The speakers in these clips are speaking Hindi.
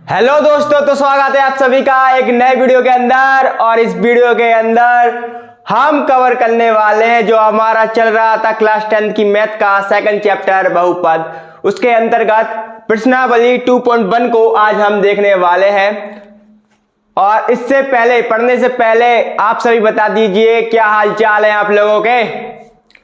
हेलो दोस्तों, तो स्वागत है आप सभी का एक नए वीडियो के अंदर। और इस वीडियो के अंदर हम कवर करने वाले हैं जो हमारा चल रहा था क्लास 10 की मैथ का सेकंड चैप्टर बहुपद, उसके अंतर्गत प्रश्नावली 2.1 को आज हम देखने वाले हैं। और इससे पहले पढ़ने से पहले आप सभी बता दीजिए क्या हालचाल है आप लोगों के।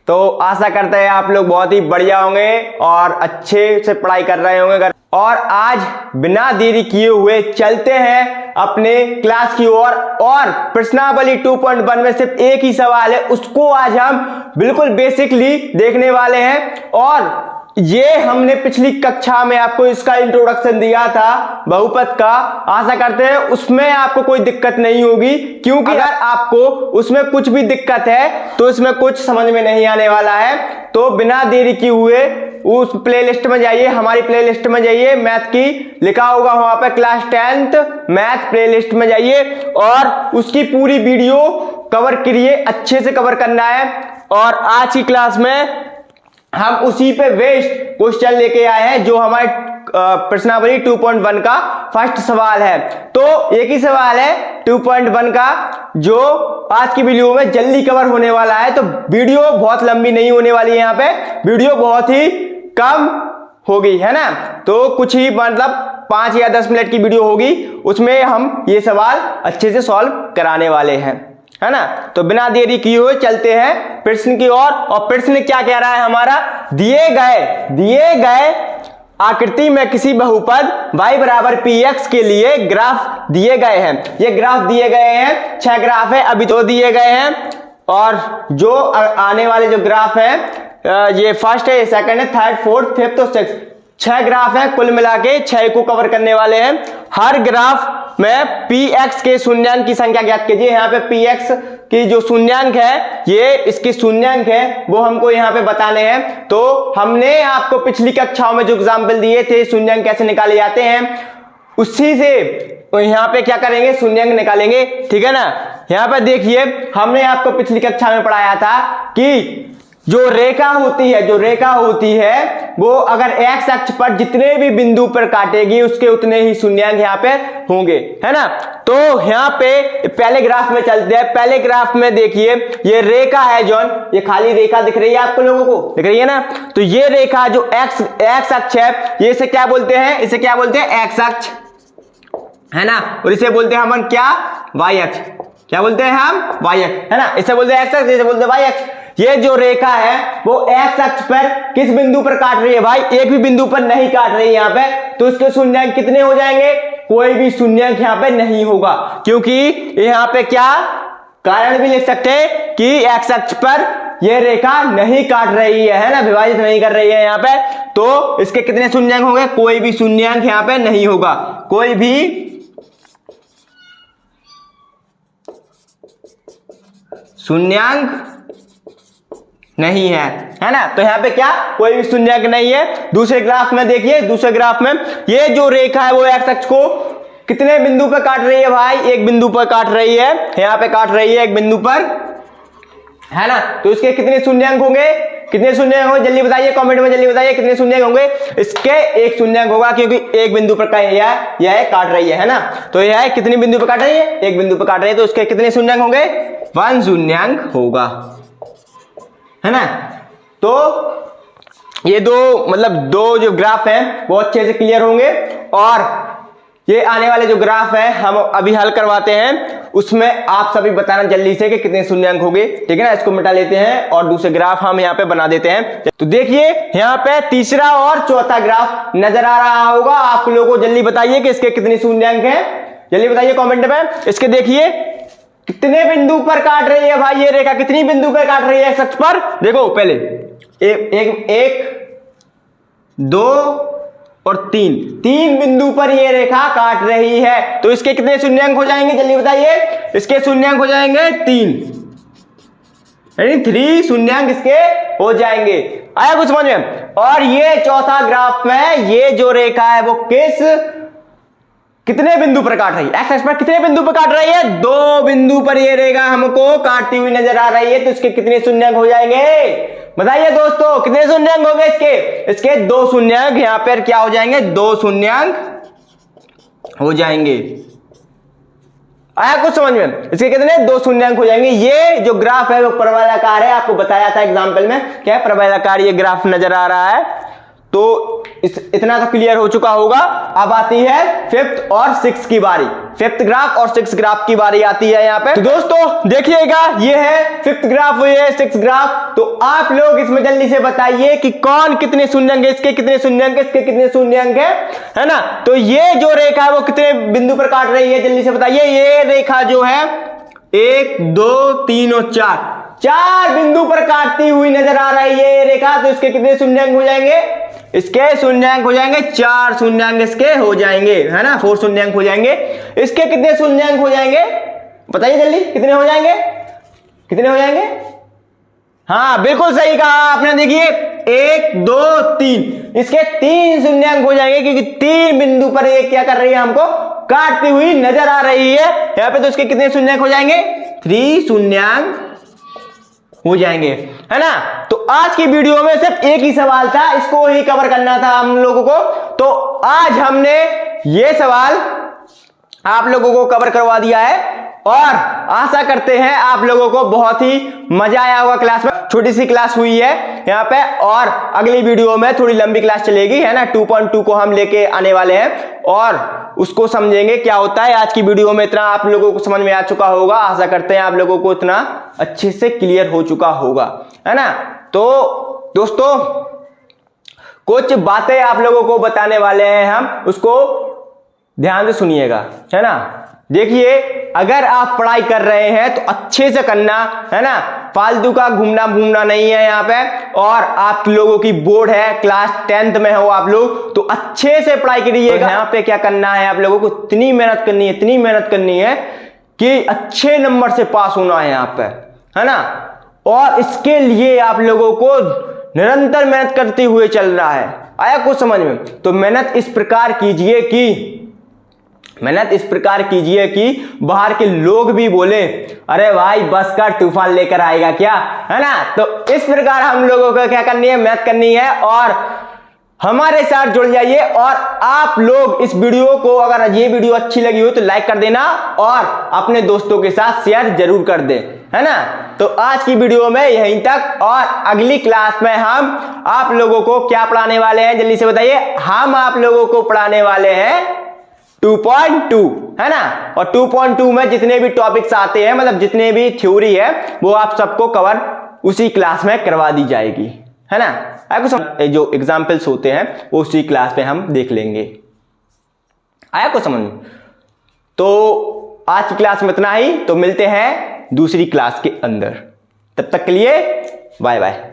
तो आशा करते हैं आप लोग बहुत ही बढ़िया होंगे और अच्छे से पढ़ाई कर रहे होंगे। और आज बिना देरी किए हुए चलते हैं अपने क्लास की ओर। और प्रश्नावली 2.1 में सिर्फ एक ही सवाल है, उसको आज हम बिल्कुल बेसिकली देखने वाले हैं। और ये हमने पिछली कक्षा में आपको इसका इंट्रोडक्शन दिया था बहुपद का। आशा करते हैं उसमें आपको कोई दिक्कत नहीं होगी, क्योंकि अगर आपको उसमें कुछ भी दिक्कत है तो इसमें कुछ समझ में नहीं आने वाला है। तो बिना देरी किए हुए उस प्लेलिस्ट में जाइए, हमारी प्लेलिस्ट में जाइए, मैथ की लिखा होगा वहां पे क्लास 10th मैथ प्लेलिस्ट में जाइए और उसकी पूरी वीडियो कवर करिए, अच्छे से कवर करना है। और आज की क्लास में हम उसी पे वेस्ट क्वेश्चन लेके आए हैं जो हमारे प्रश्नावली 2.1 का फर्स्ट सवाल है। तो एक ही सवाल है 2.1 का जो आज की वीडियो में जल्दी कवर होने वाला है। तो वीडियो बहुत लंबी नहीं होने वाली है, यहाँ पे वीडियो बहुत ही कम होगी, है ना। तो कुछ ही मतलब 5 या 10 मिनट की वीडियो होगी, उसमें हम ये सवाल अच्छे से सॉल्व कराने वाले हैं, है ना। तो बिना देरी किए हुए चलते हैं प्रश्न की ओर। और प्रश्न क्या कह रहा है हमारा, दिए गए आकृति में किसी बहुपद y बराबर px के लिए ग्राफ दिए गए हैं। ये ग्राफ दिए गए हैं, 6 ग्राफ है, अभी 2 दिए गए हैं। और जो आने वाले जो ग्राफ है ये फर्स्ट है, सेकंड है, थर्ड, फोर्थ, फिफ्थ और सिक्स, 6 ग्राफ है, कुल मिला के 6 को कवर करने वाले हैं। हर ग्राफ में px के शून्यांक की संख्या ज्ञात कीजिए। यहाँ पे px की जो शून्यांक है, ये इसके शून्यांक है, वो हमको यहाँ पे बताने हैं। तो हमने आपको पिछली कक्षाओं में जो एग्जाम्पल दिए थे शून्यांक कैसे निकाले जाते हैं, उसी से यहाँ पे क्या करेंगे, शून्यांक निकालेंगे, ठीक है ना। यहाँ पे देखिए हमने आपको पिछली कक्षा में पढ़ाया था कि जो रेखा होती है वो अगर x अक्ष पर जितने भी बिंदु पर काटेगी उसके उतने ही शून्यांक यहाँ पे होंगे, है ना। तो यहाँ पे पहले ग्राफ में चलते हैं। पहले ग्राफ में देखिए ये रेखा है जॉन, ये खाली रेखा दिख रही है आपको लोगों को, दिख रही है ना। तो ये रेखा जो x अक्ष है, ये इसे क्या बोलते हैं, इसे क्या बोलते हैं, x अक्ष, है ना। और इसे बोलते हैं हम क्या, y अक्ष, क्या बोलते हैं हम, y अक्ष, है ना। इसे बोलते हैं x अक्ष, इसे बोलते हैं y अक्ष। ये जो रेखा है वो x अक्ष पर किस बिंदु पर काट रही है भाई, एक भी बिंदु पर नहीं काट रही है यहाँ पे। तो इसके शून्यांक कितने हो जाएंगे, कोई भी शून्यांक यहाँ पे नहीं होगा, क्योंकि यहाँ पे क्या कारण भी लिख सकते हैं कि x अक्ष पर ये रेखा नहीं काट रही है ना, विभाजित नहीं कर रही है यहाँ पे। तो इसके कितने शून्यांक होंगे, कोई भी शून्यांक यहाँ पे नहीं होगा, कोई भी शून्यांक नहीं है, है ना। तो यहाँ पे क्या, कोई भी शून्यांक नहीं है। दूसरे ग्राफ में देखिए, दूसरे ग्राफ में ये जो रेखा है वो x अक्ष को कितने बिंदु पर काट रही है भाई, एक बिंदु पर काट रही है, यहाँ पे काट रही है एक बिंदु पर, है ना। तो इसके कितने शून्यांक होंगे, कितने शून्यांक होंगे जल्दी बताइए, कमेंट में जल्दी बताइए कितने शून्यांक होंगे। इसके एक शून्यांक होगा, क्योंकि एक बिंदु पर यह काट रही है ना। तो यह कितनी बिंदु पर काट रही है, एक बिंदु पर काट रही है। तो इसके कितने शून्यांक होंगे, 1 शून्यांक होगा, है ना। तो ये दो जो ग्राफ हैं वो अच्छे से क्लियर होंगे। और ये आने वाले जो ग्राफ है हम अभी हल करवाते हैं, उसमें आप सभी बताना जल्दी से कि कितने शून्यांक होंगे, ठीक है ना। इसको मिटा लेते हैं और दूसरे ग्राफ हम यहाँ पे बना देते हैं। तो देखिए यहाँ पे तीसरा और चौथा ग्राफ नजर आ रहा होगा आप लोगों को, जल्दी बताइए कि इसके कितने शून्यांक हैं, जल्दी बताइए कमेंट में। इसके देखिए कितने बिंदु पर काट रही है भाई ये रेखा, कितनी बिंदु पर काट रही है x अक्ष पर, देखो पहले एक 2 और 3 बिंदु पर ये रेखा काट रही है। तो इसके कितने शून्यांक हो जाएंगे जल्दी बताइए, इसके शून्यांक हो जाएंगे 3, यानी 3 शून्यांक इसके हो जाएंगे। आया कुछ समझ में। और ये चौथा ग्राफ में ये जो रेखा है वो कितने बिंदु पर काट रही है, एक्स अक्ष पर कितने बिंदु पर काट रही है, 2 बिंदु पर ये रेखा हमको काटती हुई नजर आ रही है। तो इसके कितने शून्यांक हो जाएंगे बताइए दोस्तों, कितने शून्यांक होंगे इसके 2 शून्यांक यहाँ पर क्या हो जाएंगे, 2 शून्यांक हो जाएंगे। आया कुछ समझ में? इसके कितने 2 शून्यांक हो जाएंगे। ये जो ग्राफ है वो परवलयाकार है, आपको बताया था एग्जाम्पल में क्या है परवलयाकार ये ग्राफ नजर आ रहा है। तो इतना तो क्लियर हो चुका होगा। अब आती है 5th और 6th की बारी। 5th ग्राफ और 6th ग्राफ की बारी आती है यहाँ पे। तो दोस्तों देखिएगा, ये है 5th ग्राफ, ये है 6th ग्राफ। तो आप लोग इसमें जल्दी से बताइए कि कौन कितने शून्यांक है, इसके कितने शून्यांक है, इसके कितने शून्यांक है ना। तो ये जो रेखा है वो कितने बिंदु पर काट रही है, जल्दी से बताइए। ये रेखा जो है 1 2 3 और 4 बिंदु पर काटती हुई नजर आ रही है ये रेखा। तो इसके कितने शून्यांक हो जाएंगे, इसके शून्यांक हो जाएंगे 4 शून्यांक इसके हो जाएंगे, है ना, 4 शून्यांक हो जाएंगे। इसके कितने शून्यांक हो जाएंगे बताइए जल्दी, कितने हो जाएंगे, कितने हो जाएंगे? हाँ बिल्कुल सही कहा आपने। देखिए 1 2 3, इसके 3 शून्यांक हो जाएंगे क्योंकि 3 बिंदु पर ये क्या कर रही है, हमको काटती हुई नजर आ रही है यहाँ पे। तो इसके कितने शून्यांक हो जाएंगे, 3 शून्यांक हो जाएंगे, है ना। तो आज की वीडियो में सिर्फ एक ही सवाल था, इसको ही कवर करना था हम लोगों को। तो आज हमने ये सवाल आप लोगों को कवर करवा दिया है और आशा करते हैं आप लोगों को बहुत ही मजा आया होगा क्लास में। छोटी सी क्लास हुई है यहाँ पे और अगली वीडियो में थोड़ी लंबी क्लास चलेगी, है ना। 2.2 को हम लेके आने वाले हैं और उसको समझेंगे क्या होता है। आज की वीडियो में इतना आप लोगों को समझ में आ चुका होगा। आशा करते हैं आप लोगों को इतना अच्छे से क्लियर हो चुका होगा, है ना। तो दोस्तों कुछ बातें आप लोगों को बताने वाले हैं हम, उसको ध्यान से सुनिएगा, है ना। देखिए अगर आप पढ़ाई कर रहे हैं तो अच्छे से करना, है ना। फालतू का घूमना घूमना नहीं है यहाँ पे। और आप लोगों की बोर्ड है, क्लास 10th में हो आप लोग, तो अच्छे से पढ़ाई करिएगा। यहाँ पे क्या करना है आप लोगों को, इतनी मेहनत करनी है, इतनी मेहनत करनी है कि अच्छे नंबर से पास होना है यहाँ पे, है ना। और इसके लिए आप लोगों को निरंतर मेहनत करते हुए चल रहा है। आया कुछ समझ में? तो मेहनत इस प्रकार कीजिए कि बाहर के लोग भी बोले अरे भाई बस का तूफान लेकर आएगा क्या, है ना। तो इस प्रकार हम लोगों को क्या करनी है, मेहनत करनी है और हमारे साथ जुड़ जाइए। और आप लोग इस वीडियो को, अगर ये वीडियो अच्छी लगी हो तो लाइक कर देना और अपने दोस्तों के साथ शेयर जरूर कर दें, है ना। तो आज की वीडियो में यहीं तक और अगली क्लास में हम आप लोगों को क्या पढ़ाने वाले हैं जल्दी से बताइए। हम आप लोगों को पढ़ाने वाले हैं 2.2, है ना। और 2.2 में जितने भी टॉपिक्स आते हैं, मतलब जितने भी थ्योरी है वो आप सबको कवर उसी क्लास में करवा दी जाएगी, है ना। आपको जो एग्जाम्पल्स होते हैं वो उसी क्लास में हम देख लेंगे। आया को समझ में? तो आज की क्लास में इतना ही। तो मिलते हैं दूसरी क्लास के अंदर, तब तक के लिए बाय बाय।